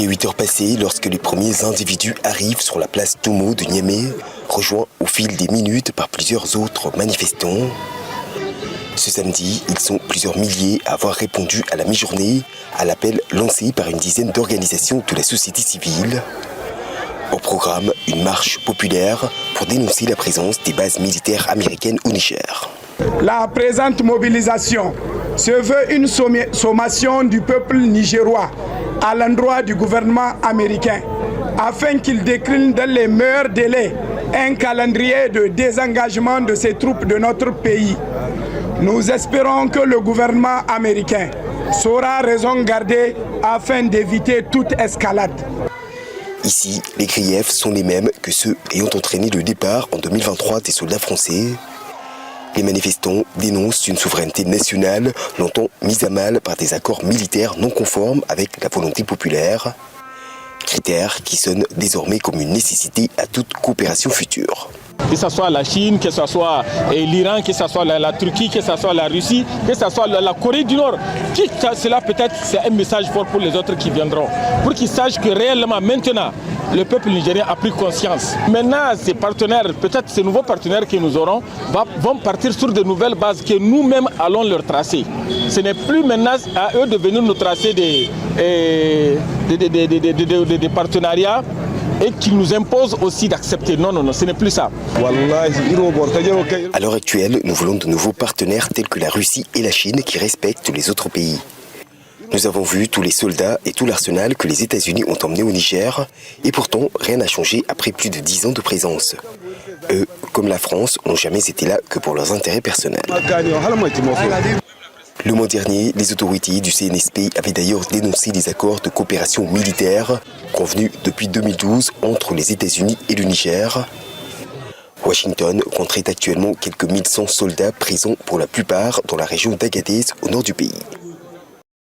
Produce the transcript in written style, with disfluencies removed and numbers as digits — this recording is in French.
Et 8 heures passées, lorsque les premiers individus arrivent sur la place Toumo de Niamey, rejoints au fil des minutes par plusieurs autres manifestants. Ce samedi, ils sont plusieurs milliers à avoir répondu à la mi-journée à l'appel lancé par une dizaine d'organisations de la société civile. Au programme, une marche populaire pour dénoncer la présence des bases militaires américaines au Niger. La présente mobilisation se veut une sommation du peuple nigérois à l'endroit du gouvernement américain afin qu'il décline dans les meilleurs délais un calendrier de désengagement de ces troupes de notre pays. Nous espérons que le gouvernement américain saura raison garder afin d'éviter toute escalade. Ici, les griefs sont les mêmes que ceux ayant entraîné le départ en 2023 des soldats français. Les manifestants dénoncent une souveraineté nationale longtemps mise à mal par des accords militaires non conformes avec la volonté populaire. Critère qui sonne désormais comme une nécessité à toute coopération future. Que ce soit la Chine, que ce soit l'Iran, que ce soit la Turquie, que ce soit la Russie, que ce soit la Corée du Nord. Cela peut-être c'est un message fort pour les autres qui viendront. Pour qu'ils sachent que réellement maintenant, le peuple nigérien a pris conscience. Maintenant, ces partenaires, peut-être ces nouveaux partenaires que nous aurons, vont partir sur de nouvelles bases que nous-mêmes allons leur tracer. Ce n'est plus maintenant à eux de venir nous tracer des partenariats et qu'ils nous imposent aussi d'accepter. Non, non, non, ce n'est plus ça. À l'heure actuelle, nous voulons de nouveaux partenaires tels que la Russie et la Chine qui respectent les autres pays. Nous avons vu tous les soldats et tout l'arsenal que les États-Unis ont emmenés au Niger, et pourtant rien n'a changé après plus de 10 ans de présence. Eux, comme la France, n'ont jamais été là que pour leurs intérêts personnels. Le mois dernier, les autorités du CNSP avaient d'ailleurs dénoncé les accords de coopération militaire convenus depuis 2012 entre les États-Unis et le Niger. Washington compterait actuellement quelques 1100 soldats présents pour la plupart dans la région d'Agadez au nord du pays.